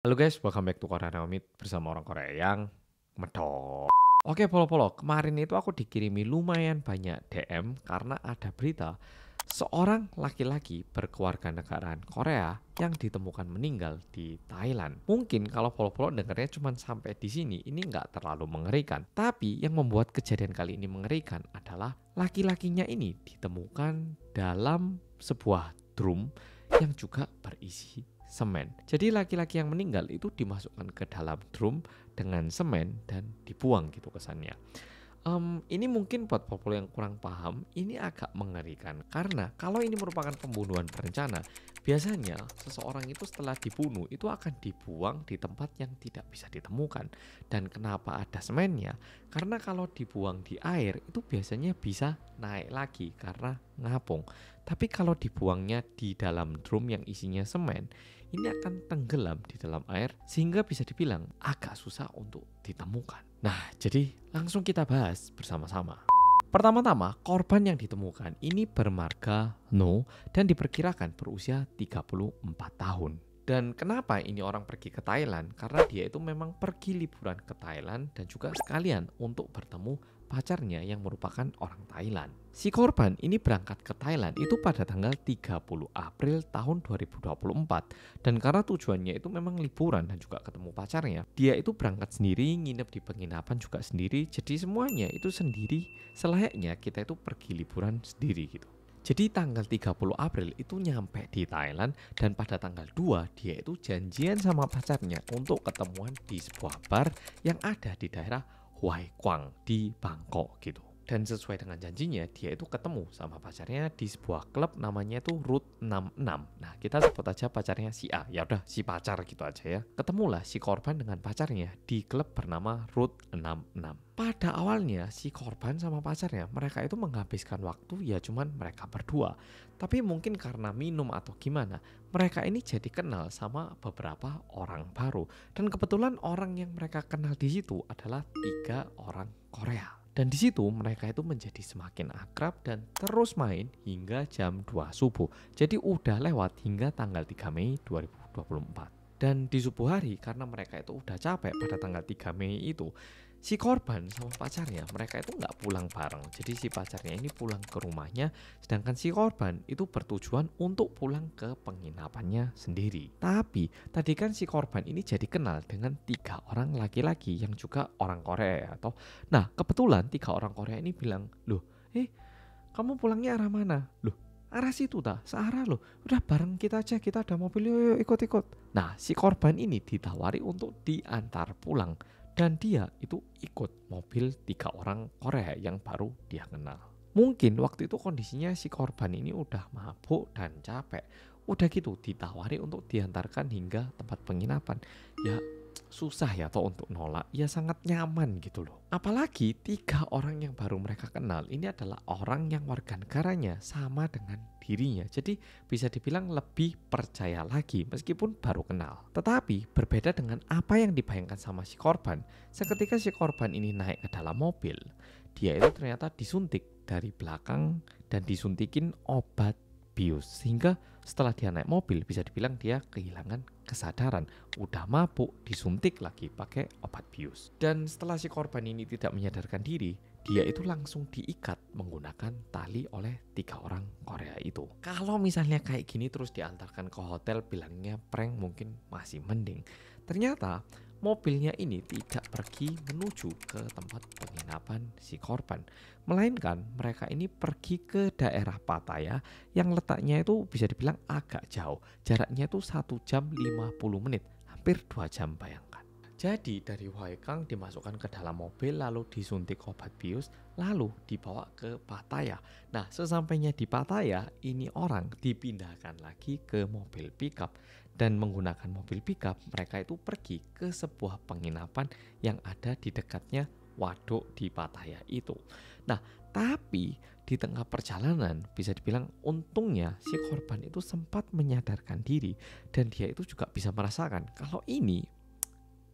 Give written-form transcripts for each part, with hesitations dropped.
Halo guys, welcome back to Korean Omid bersama orang Korea yang medok. Oke, polo-polo. Kemarin itu aku dikirimi lumayan banyak DM karena ada berita seorang laki-laki berkewarganegaraan Korea yang ditemukan meninggal di Thailand. Mungkin kalau polo-polo dengarnya cuma sampai di sini, ini nggak terlalu mengerikan. Tapi yang membuat kejadian kali ini mengerikan adalah laki-lakinya ini ditemukan dalam sebuah drum yang juga berisi semen. Jadi laki-laki yang meninggal itu dimasukkan ke dalam drum dengan semen dan dibuang gitu kesannya. Ini mungkin buat popul yang kurang paham, ini agak mengerikan karena kalau ini merupakan pembunuhan berencana, biasanya seseorang itu setelah dibunuh itu akan dibuang di tempat yang tidak bisa ditemukan. Dan kenapa ada semennya? Karena kalau dibuang di air itu biasanya bisa naik lagi karena ngapung. Tapi kalau dibuangnya di dalam drum yang isinya semen, ini akan tenggelam di dalam air sehingga bisa dibilang agak susah untuk ditemukan. Nah, jadi langsung kita bahas bersama-sama. Pertama-tama, korban yang ditemukan ini bermarga No dan diperkirakan berusia 34 tahun. Dan kenapa ini orang pergi ke Thailand? Karena dia itu memang pergi liburan ke Thailand dan juga sekalian untuk bertemu pacarnya yang merupakan orang Thailand. Si korban ini berangkat ke Thailand itu pada tanggal 30 April tahun 2024. Dan karena tujuannya itu memang liburan dan juga ketemu pacarnya, dia itu berangkat sendiri, nginep di penginapan juga sendiri. Jadi semuanya itu sendiri, selayaknya kita itu pergi liburan sendiri gitu. Jadi tanggal 30 April itu nyampe di Thailand dan pada tanggal 2 dia itu janjian sama pacarnya untuk ketemuan di sebuah bar yang ada di daerah Hue Quang di Bangkok gitu. Dan sesuai dengan janjinya dia itu ketemu sama pacarnya di sebuah klub namanya itu Route 66. Nah, kita sebut aja pacarnya si A. Ya udah si pacar gitu aja ya. Ketemulah si korban dengan pacarnya di klub bernama Route 66. Pada awalnya si korban sama pacarnya mereka itu menghabiskan waktu ya cuman mereka berdua. Tapi mungkin karena minum atau gimana, mereka ini jadi kenal sama beberapa orang baru. Dan kebetulan orang yang mereka kenal di situ adalah 3 orang Korea. Dan di situ mereka itu menjadi semakin akrab dan terus main hingga jam 2 subuh. Jadi udah lewat hingga tanggal 3 Mei 2024. Dan di subuh hari karena mereka itu udah capek pada tanggal 3 Mei itu, si korban sama pacarnya mereka itu nggak pulang bareng. Jadi si pacarnya ini pulang ke rumahnya, sedangkan si korban itu bertujuan untuk pulang ke penginapannya sendiri. Tapi tadi kan si korban ini jadi kenal dengan 3 orang laki-laki yang juga orang Korea atau nah kebetulan 3 orang Korea ini bilang, loh, kamu pulangnya arah mana? Loh, arah situ ta, searah loh. Udah bareng kita aja, kita ada mobil, yuk ikut-ikut. Nah, si korban ini ditawari untuk diantar pulang dan dia itu ikut mobil 3 orang Korea yang baru dia kenal. Mungkin waktu itu kondisinya si korban ini udah mabuk dan capek. Udah gitu ditawari untuk diantarkan hingga tempat penginapan. Ya susah ya toh untuk nolak, ya sangat nyaman gitu loh. Apalagi 3 orang yang baru mereka kenal ini adalah orang yang warga negaranya sama dengan dirinya. Jadi bisa dibilang lebih percaya lagi meskipun baru kenal. Tetapi berbeda dengan apa yang dibayangkan sama si korban. Seketika si korban ini naik ke dalam mobil, dia itu ternyata disuntik dari belakang dan disuntikin obat bius. Sehingga setelah dia naik mobil bisa dibilang dia kehilangan kesadaran, udah mabuk, disuntik lagi pakai obat bius. Dan setelah si korban ini tidak menyadarkan diri, dia itu langsung diikat menggunakan tali oleh 3 orang Korea itu. Kalau misalnya kayak gini terus diantarkan ke hotel bilangnya prank mungkin masih mending. Ternyata mobilnya ini tidak pergi menuju ke tempat penginapan si korban, melainkan mereka ini pergi ke daerah Pattaya yang letaknya itu bisa dibilang agak jauh. Jaraknya itu 1 jam 50 menit, hampir 2 jam bayangkan. Jadi dari Huaikang dimasukkan ke dalam mobil lalu disuntik obat bius lalu dibawa ke Pattaya. Nah sesampainya di Pattaya ini orang dipindahkan lagi ke mobil pickup dan menggunakan mobil pickup mereka itu pergi ke sebuah penginapan yang ada di dekatnya waduk di Pattaya itu. Nah tapi di tengah perjalanan bisa dibilang untungnya si korban itu sempat menyadarkan diri dan dia itu juga bisa merasakan kalau ini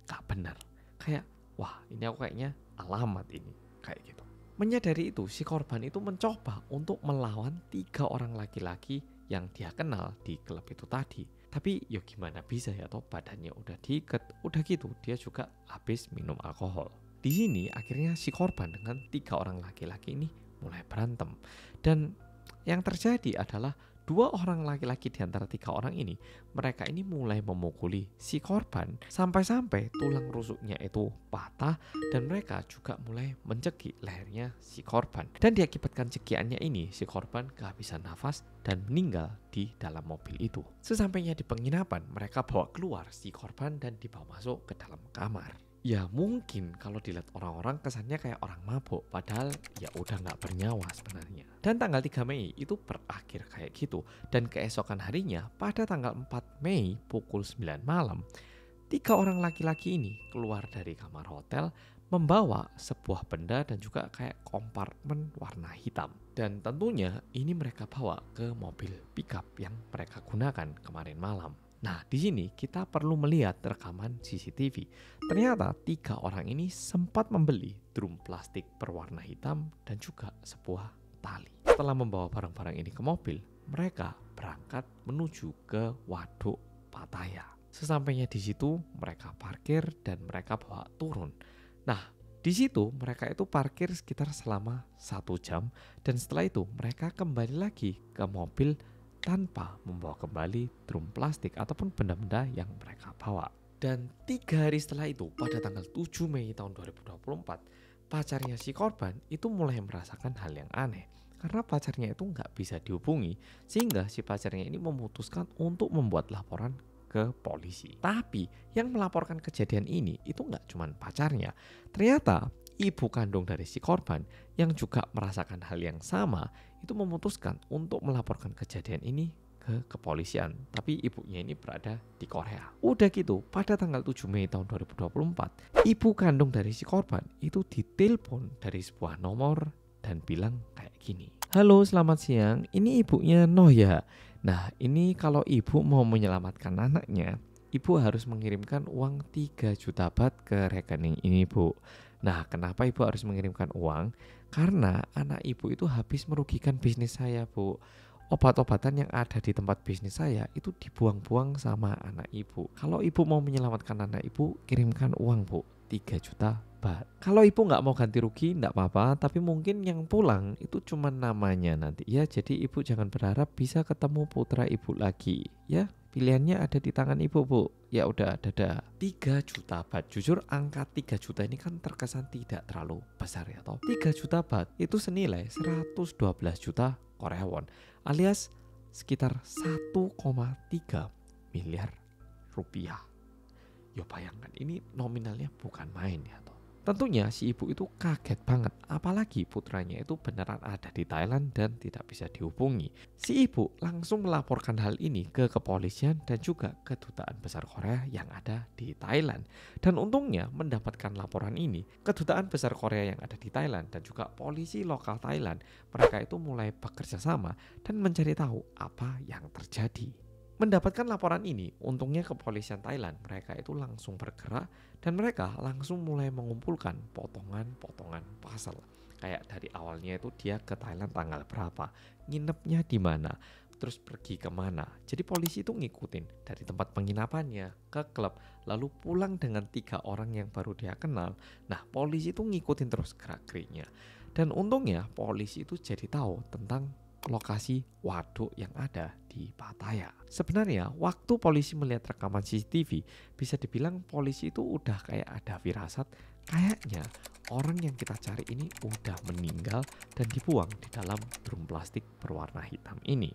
gak benar. Kayak wah ini aku kayaknya alamat ini kayak gitu. Menyadari itu si korban itu mencoba untuk melawan 3 orang laki-laki yang dia kenal di klub itu tadi. Tapi ya gimana bisa ya toh, badannya udah diikat, udah gitu dia juga habis minum alkohol. Di sini akhirnya si korban dengan 3 orang laki-laki ini mulai berantem. Dan yang terjadi adalah 2 orang laki-laki di antara 3 orang ini, mereka ini mulai memukuli si korban sampai-sampai tulang rusuknya itu patah, dan mereka juga mulai mencekik lehernya si korban. Dan diakibatkan cekiannya ini, si korban kehabisan nafas dan meninggal di dalam mobil itu. Sesampainya di penginapan, mereka bawa keluar si korban dan dibawa masuk ke dalam kamar. Ya mungkin kalau dilihat orang-orang kesannya kayak orang mabuk, padahal ya udah nggak bernyawa sebenarnya. Dan tanggal 3 Mei itu berakhir kayak gitu. Dan keesokan harinya pada tanggal 4 Mei pukul 9 malam, 3 orang laki-laki ini keluar dari kamar hotel membawa sebuah benda dan juga kayak kompartemen warna hitam. Dan tentunya ini mereka bawa ke mobil pickup yang mereka gunakan kemarin malam. Nah, di sini kita perlu melihat rekaman CCTV. Ternyata 3 orang ini sempat membeli drum plastik berwarna hitam dan juga sebuah tali. Setelah membawa barang-barang ini ke mobil, mereka berangkat menuju ke Waduk Pattaya. Sesampainya di situ, mereka parkir dan mereka bawa turun. Nah, di situ mereka itu parkir sekitar selama 1 jam, dan setelah itu mereka kembali lagi ke mobil tanpa membawa kembali drum plastik ataupun benda-benda yang mereka bawa. Dan 3 hari setelah itu, pada tanggal 7 Mei tahun 2024, pacarnya si korban itu mulai merasakan hal yang aneh. Karena pacarnya itu nggak bisa dihubungi, sehingga si pacarnya ini memutuskan untuk membuat laporan ke polisi. Tapi yang melaporkan kejadian ini itu nggak cuma pacarnya. Ternyata ibu kandung dari si korban yang juga merasakan hal yang sama itu memutuskan untuk melaporkan kejadian ini ke kepolisian. Tapi ibunya ini berada di Korea. Udah gitu, pada tanggal 7 Mei tahun 2024, ibu kandung dari si korban itu ditelepon dari sebuah nomor dan bilang kayak gini. Halo, selamat siang, ini ibunya Noh ya. Nah, ini kalau ibu mau menyelamatkan anaknya, ibu harus mengirimkan uang 3 juta baht ke rekening ini, Bu. Nah, kenapa ibu harus mengirimkan uang? Karena anak ibu itu habis merugikan bisnis saya, Bu. Obat-obatan yang ada di tempat bisnis saya itu dibuang-buang sama anak ibu. Kalau ibu mau menyelamatkan anak ibu, kirimkan uang, Bu, 3 juta baht. Kalau ibu nggak mau ganti rugi, nggak apa-apa. Tapi mungkin yang pulang itu cuma namanya nanti. Ya, jadi ibu jangan berharap bisa ketemu putra ibu lagi. Ya, pilihannya ada di tangan ibu, Bu. Ya udah, dadah. 3 juta baht. Jujur angka 3 juta ini kan terkesan tidak terlalu besar ya toh. 3 juta baht itu senilai 112 juta Korea won, alias sekitar 1,3 miliar rupiah. Ya bayangkan, ini nominalnya bukan main ya toh. Tentunya si ibu itu kaget banget, apalagi putranya itu beneran ada di Thailand dan tidak bisa dihubungi. Si ibu langsung melaporkan hal ini ke kepolisian dan juga kedutaan besar Korea yang ada di Thailand. Dan untungnya mendapatkan laporan ini, kedutaan besar Korea yang ada di Thailand dan juga polisi lokal Thailand, mereka itu mulai bekerja sama dan mencari tahu apa yang terjadi. Mendapatkan laporan ini, untungnya kepolisian Thailand mereka itu langsung bergerak dan mereka langsung mulai mengumpulkan potongan-potongan pasal. Kayak dari awalnya itu dia ke Thailand tanggal berapa, nginepnya di mana, terus pergi kemana. Jadi polisi itu ngikutin dari tempat penginapannya ke klub, lalu pulang dengan 3 orang yang baru dia kenal. Nah, polisi itu ngikutin terus gerak-geriknya. Dan untungnya polisi itu jadi tahu tentang lokasi waduk yang ada di Pattaya. Sebenarnya waktu polisi melihat rekaman CCTV, bisa dibilang polisi itu udah kayak ada firasat, kayaknya orang yang kita cari ini udah meninggal dan dibuang di dalam drum plastik berwarna hitam ini.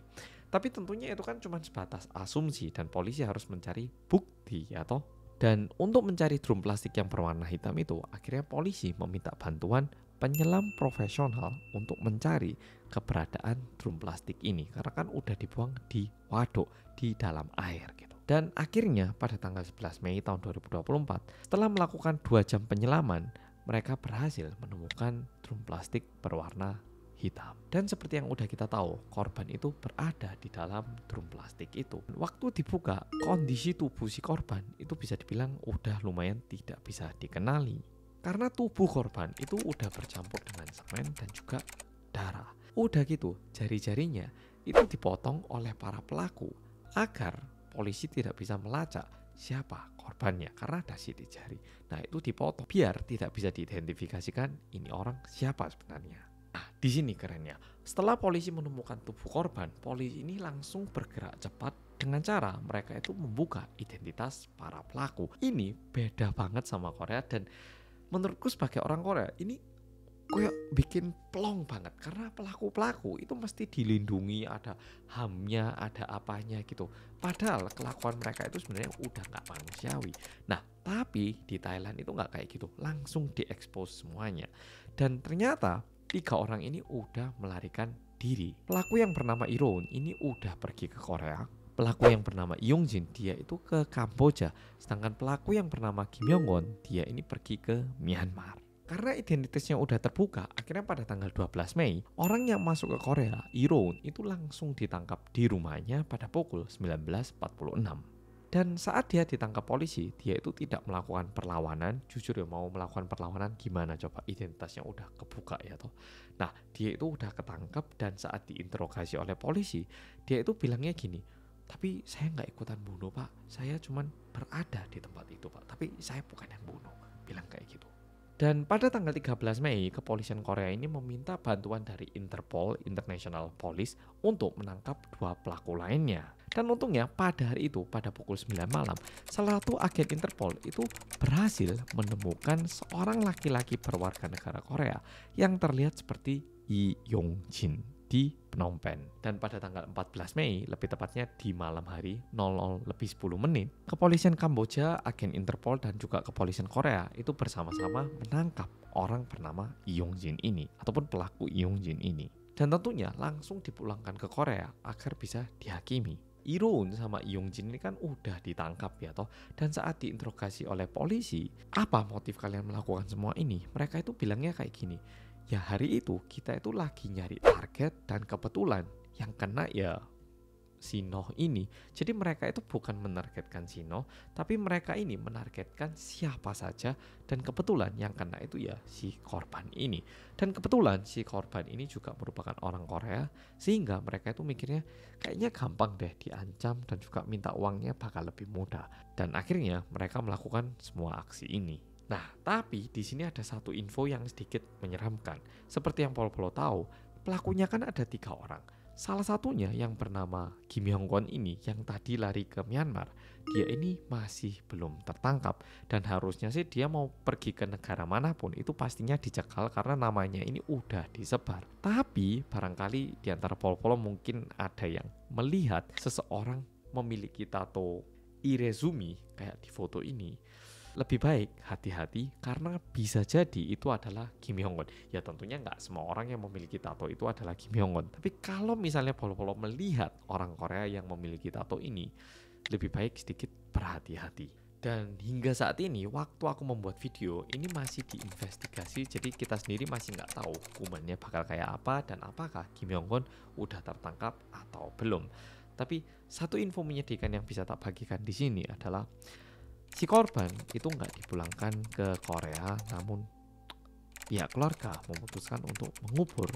Tapi tentunya itu kan cuma sebatas asumsi dan polisi harus mencari bukti ya toh. Dan untuk mencari drum plastik yang berwarna hitam itu, akhirnya polisi meminta bantuan penyelam profesional untuk mencari keberadaan drum plastik ini, karena kan udah dibuang di waduk di dalam air gitu. Dan akhirnya pada tanggal 11 Mei tahun 2024, setelah melakukan 2 jam penyelaman, mereka berhasil menemukan drum plastik berwarna hitam. Dan seperti yang udah kita tahu, korban itu berada di dalam drum plastik itu. Waktu dibuka, kondisi tubuh si korban itu bisa dibilang udah lumayan tidak bisa dikenali. Karena tubuh korban itu udah bercampur dengan semen dan juga darah. Udah gitu, jari-jarinya itu dipotong oleh para pelaku agar polisi tidak bisa melacak siapa korbannya karena ada sidik jari. Nah, itu dipotong biar tidak bisa diidentifikasikan ini orang siapa sebenarnya. Nah, di sini kerennya. Setelah polisi menemukan tubuh korban, polisi ini langsung bergerak cepat dengan cara mereka itu membuka identitas para pelaku. Ini beda banget sama Korea dan menurutku sebagai orang Korea ini kayak bikin plong banget karena pelaku-pelaku itu mesti dilindungi, ada HAM-nya, ada apanya gitu. Padahal kelakuan mereka itu sebenarnya udah nggak manusiawi. Nah, tapi di Thailand itu nggak kayak gitu, langsung diekspos semuanya. Dan ternyata 3 orang ini udah melarikan diri. Pelaku yang bernama Iroon ini udah pergi ke Korea. Pelaku yang bernama Yongjin dia itu ke Kamboja. Sedangkan pelaku yang bernama Kim Yong-won dia ini pergi ke Myanmar. Karena identitasnya udah terbuka, akhirnya pada tanggal 12 Mei, orang yang masuk ke Korea, Iroon, itu langsung ditangkap di rumahnya pada pukul 19.46. Dan saat dia ditangkap polisi, dia itu tidak melakukan perlawanan. Jujur ya, mau melakukan perlawanan gimana coba, identitasnya udah kebuka ya toh. Nah, dia itu udah ketangkap dan saat diinterogasi oleh polisi, dia itu bilangnya gini, tapi saya nggak ikutan bunuh pak, saya cuman berada di tempat itu pak, tapi saya bukan yang bunuh, bilang kayak gitu. Dan pada tanggal 13 Mei, kepolisian Korea ini meminta bantuan dari Interpol, International Police, untuk menangkap 2 pelaku lainnya. Dan untungnya pada hari itu, pada pukul 9 malam, salah satu agen Interpol itu berhasil menemukan seorang laki-laki berwarga negara Korea yang terlihat seperti Lee Yong-jin di Phnom Penh. Dan pada tanggal 14 Mei, lebih tepatnya di malam hari 00:10, kepolisian Kamboja, agen Interpol dan juga kepolisian Korea itu bersama-sama menangkap orang bernama Yongjin ini ataupun pelaku Yongjin ini. Dan tentunya langsung dipulangkan ke Korea agar bisa dihakimi. Iroon sama Yongjin ini kan udah ditangkap ya toh. Dan saat diinterogasi oleh polisi, apa motif kalian melakukan semua ini? Mereka itu bilangnya kayak gini, ya hari itu kita itu lagi nyari target dan kebetulan yang kena ya si Noh ini. Jadi mereka itu bukan menargetkan si Noh, tapi mereka ini menargetkan siapa saja dan kebetulan yang kena itu ya si korban ini. Dan kebetulan si korban ini juga merupakan orang Korea sehingga mereka itu mikirnya kayaknya gampang deh diancam dan juga minta uangnya bakal lebih mudah. Dan akhirnya mereka melakukan semua aksi ini. Nah, tapi di sini ada satu info yang sedikit menyeramkan. Seperti yang Polo tahu, pelakunya kan ada 3 orang. Salah satunya yang bernama Kim Yong-won ini yang tadi lari ke Myanmar, dia ini masih belum tertangkap dan harusnya sih dia mau pergi ke negara manapun itu pastinya dicekal karena namanya ini udah disebar. Tapi barangkali di antara Polo mungkin ada yang melihat seseorang memiliki tato Irezumi kayak di foto ini. Lebih baik hati-hati karena bisa jadi itu adalah Kim Yong-won. Ya tentunya nggak semua orang yang memiliki tato itu adalah Kim Yong-won. Tapi kalau misalnya Polo melihat orang Korea yang memiliki tato ini, lebih baik sedikit berhati-hati. Dan hingga saat ini waktu aku membuat video ini masih diinvestigasi. Jadi kita sendiri masih nggak tahu hukumannya bakal kayak apa dan apakah Kim Yong-won udah tertangkap atau belum. Tapi satu info menyedihkan yang bisa tak bagikan di sini adalah si korban itu nggak dipulangkan ke Korea, namun pihak keluarga memutuskan untuk mengubur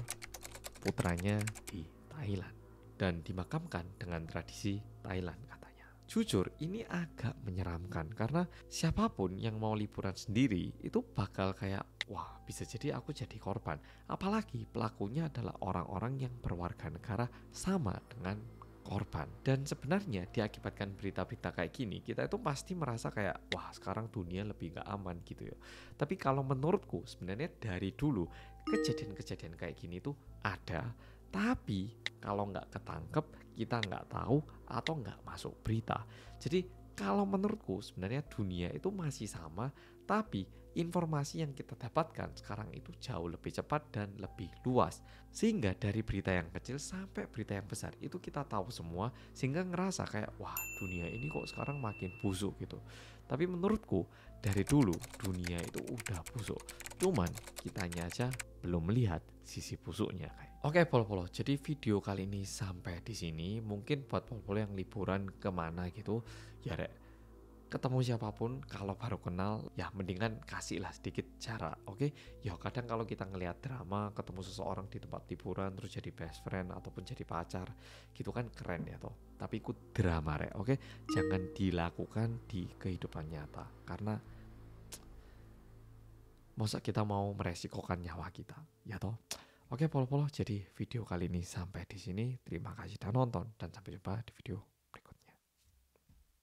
putranya di Thailand dan dimakamkan dengan tradisi Thailand katanya. Jujur ini agak menyeramkan karena siapapun yang mau liburan sendiri itu bakal kayak wah bisa jadi aku jadi korban. Apalagi pelakunya adalah orang-orang yang berwarga negara sama dengan korban. Dan sebenarnya diakibatkan berita-berita kayak gini kita itu pasti merasa kayak wah sekarang dunia lebih gak aman gitu ya. Tapi kalau menurutku sebenarnya dari dulu kejadian-kejadian kayak gini tuh ada, tapi kalau nggak ketangkep kita nggak tahu atau nggak masuk berita. Jadi kalau menurutku sebenarnya dunia itu masih sama, tapi informasi yang kita dapatkan sekarang itu jauh lebih cepat dan lebih luas. Sehingga dari berita yang kecil sampai berita yang besar itu kita tahu semua, sehingga ngerasa kayak wah dunia ini kok sekarang makin busuk gitu. Tapi menurutku dari dulu dunia itu udah busuk, cuman kitanya aja belum melihat sisi busuknya kayak. Oke Polo, jadi video kali ini sampai di sini. Mungkin buat Polo yang liburan kemana gitu, ya rek ketemu siapapun kalau baru kenal ya mendingan kasihlah sedikit jarak, oke? Ya kadang kalau kita ngelihat drama ketemu seseorang di tempat hiburan terus jadi best friend ataupun jadi pacar gitu kan keren ya toh. Tapi ikut drama rek, oke? Jangan dilakukan di kehidupan nyata karena masa kita mau meresikokan nyawa kita, ya toh? Oke, polo-polo. Jadi video kali ini sampai di sini. Terima kasih sudah nonton dan sampai jumpa di video